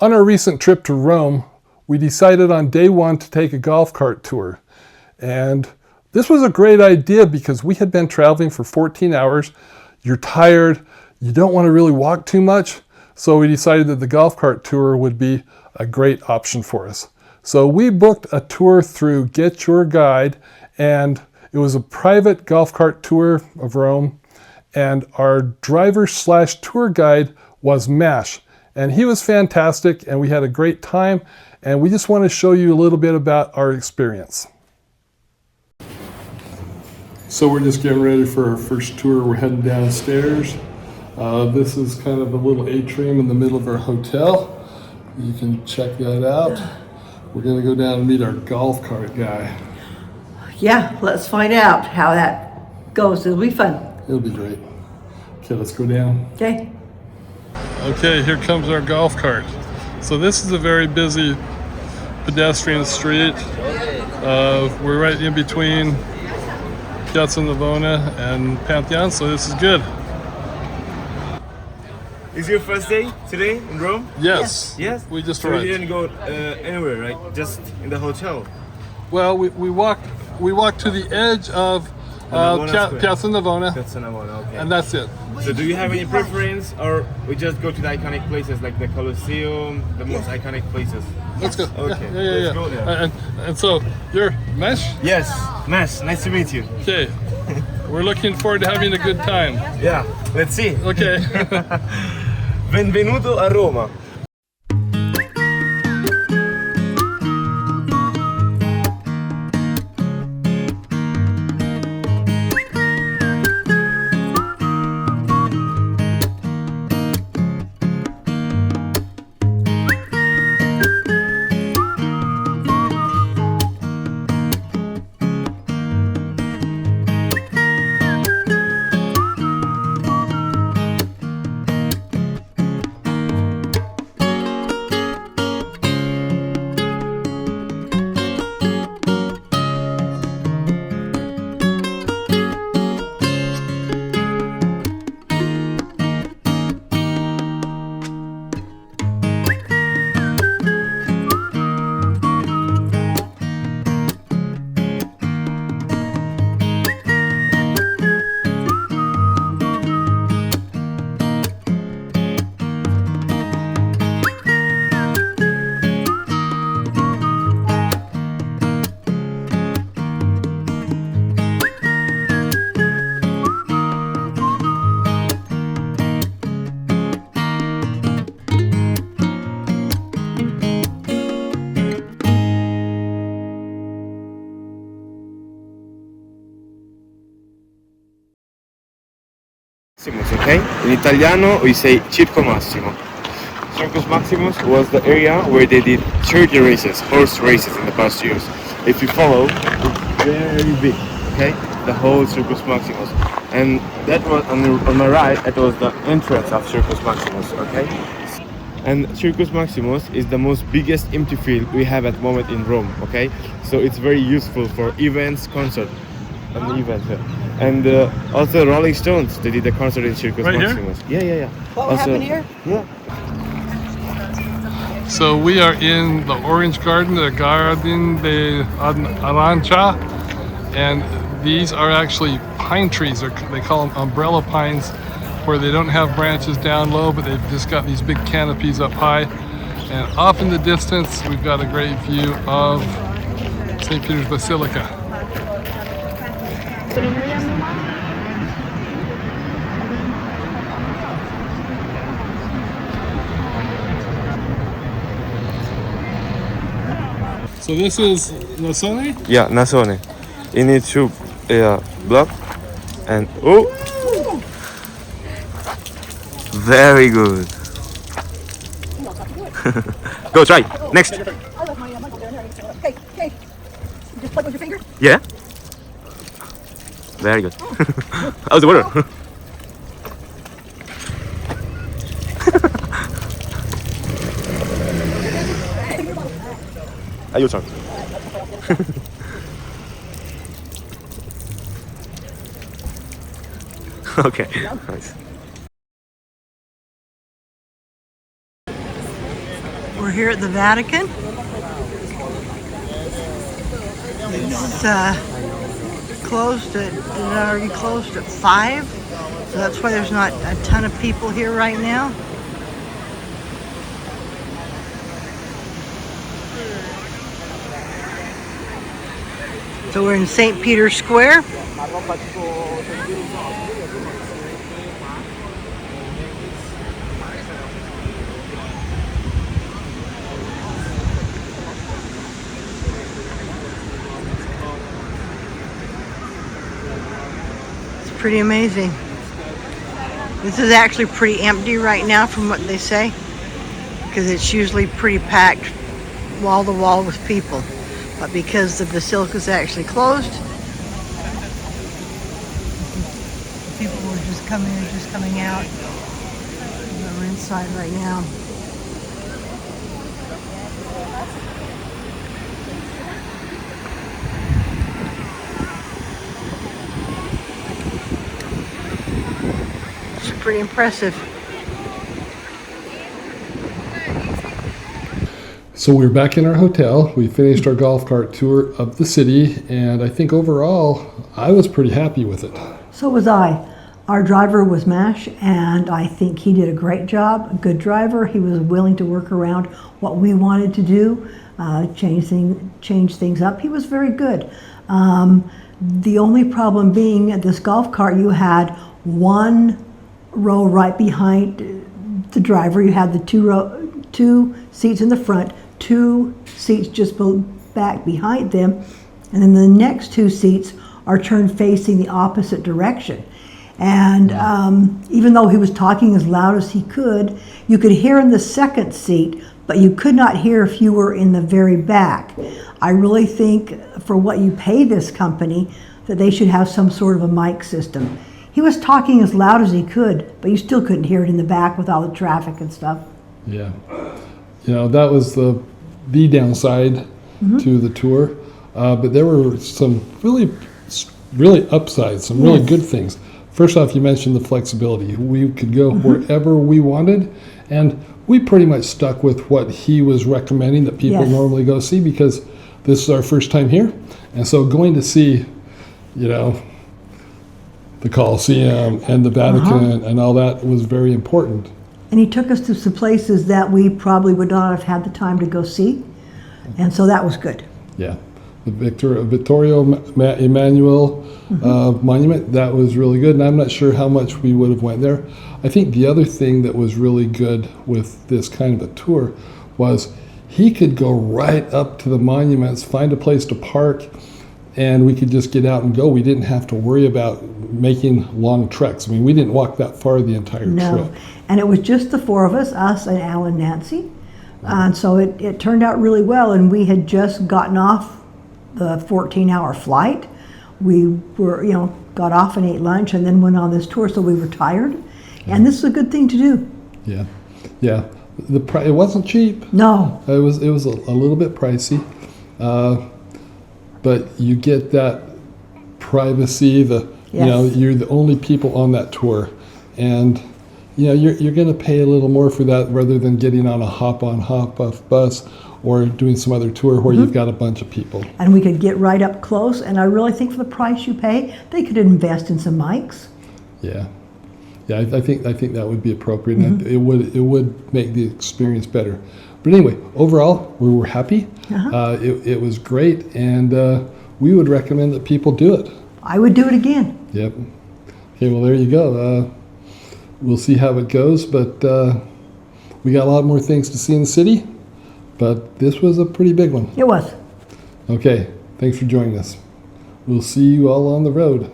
On our recent trip to Rome, we decided on day one to take a golf cart tour. And this was a great idea because we had been traveling for 14 hours. You're tired, you don't want to really walk too much. So we decided that the golf cart tour would be a great option for us. So we booked a tour through Get Your Guide, and it was a private golf cart tour of Rome. And our driver/tour guide was Mash. And he was fantastic, and we had a great time, and we just want to show you a little bit about our experience. So we're just getting ready for our first tour. We're heading downstairs. This is kind of a little atrium in the middle of our hotel. You can check that out. We're going to go down and meet our golf cart guy. Yeah, let's find out how that goes. It'll be fun. It'll be great. Okay, let's go down. Okay. Okay, here comes our golf cart. So this is a very busy pedestrian street. We're right in between Piazza Navona and Pantheon, so this is good. Is your first day today in Rome? Yes. Yes? We just so arrived. you didn't go anywhere, right? Just in the hotel? Well, we walked to the edge of Piazza Navona, Piazza Navona, okay. and that's it. So do you have any preference, or we just go to the iconic places like the Colosseum, the most iconic places? Let's go. Okay, Yeah. let's go there. And so, you're Mesh? Yes, Mesh, nice to meet you. Okay. We're looking forward to having a good time. Yeah, let's see. Okay. Benvenuto a Roma. Okay? In Italiano we say Circo Massimo. Circus Maximus was the area where they did charity races, horse races in the past years. If you follow, it's very big, okay? The whole Circus Maximus. And that was on my right, that was the entrance of Circus Maximus, okay? And Circus Maximus is the most biggest empty field we have at the moment in Rome, okay? So it's very useful for events, concert, and events. And also Rolling Stones, they did a concert in Circus Maximus. Here? Yeah. What happened here? Yeah. So we are in the Orange Garden, the Garden de Arancia, and these are actually pine trees, or they call them umbrella pines, where they don't have branches down low, but they've just got these big canopies up high. And off in the distance, we've got a great view of St. Peter's Basilica. So this is Nasone? Yeah, Nasone. You need to block and very good. Go try. Next. Okay. Just plug with your finger. Yeah. Very good. How's the water? Your turn. Okay. Nice. We're here at the Vatican. It's closed at, it already closed at 5, so that's why there's not a ton of people here right now. So we're in St. Peter's Square. Pretty amazing. This is actually pretty empty right now from what they say, because it's usually pretty packed wall to wall with people. But because the basilica is actually closed, people were just coming out. We're inside right now. Pretty impressive. So we're back in our hotel. We finished our golf cart tour of the city, and I think overall I was pretty happy with it. So was I. Our driver was Mash, and I think he did a great job, a good driver. He was willing to work around what we wanted to do, change things up. He was very good. The only problem being at this golf cart, you had one row right behind the driver. You had the two seats in the front, 2 seats just back behind them, and then the next 2 seats are turned facing the opposite direction. And even though he was talking as loud as he could, you could hear in the second seat, but you could not hear if you were in the very back. I really think for what you pay this company that they should have some sort of a mic system. He was talking as loud as he could, but you still couldn't hear it in the back with all the traffic and stuff. Yeah. You know, that was the downside to the tour. But there were some really upsides, some really good things. First off, you mentioned the flexibility. We could go wherever we wanted, and we pretty much stuck with what he was recommending that people normally go see, because this is our first time here. And so going to see, you know, the Colosseum and the Vatican and all that was very important. And he took us to some places that we probably would not have had the time to go see, and so that was good. Yeah, the Vittorio Emanuele monument, that was really good, and I'm not sure how much we would have went there. I think the other thing that was really good with this kind of a tour was he could go right up to the monuments, find a place to park, and we could just get out and go. We didn't have to worry about making long treks. I mean, we didn't walk that far the entire trip. And it was just the 4 of us and Al and Nancy. And so it turned out really well, and we had just gotten off the 14-hour flight. We were, got off and ate lunch and then went on this tour, so we were tired. And this is a good thing to do. Yeah. It wasn't cheap. No. It was a little bit pricey. But you get that privacy, you're the only people on that tour, and you're going to pay a little more for that rather than getting on a hop-on, hop-off bus or doing some other tour where you've got a bunch of people. And we could get right up close, and I really think for the price you pay, they could invest in some mics. Yeah, I think that would be appropriate, and it would make the experience better. But anyway, overall, we were happy. It was great, and we would recommend that people do it. I would do it again. Yep. Okay, well, there you go. We'll see how it goes, but we got a lot more things to see in the city, but this was a pretty big one. It was. Okay, thanks for joining us. We'll see you all on the road.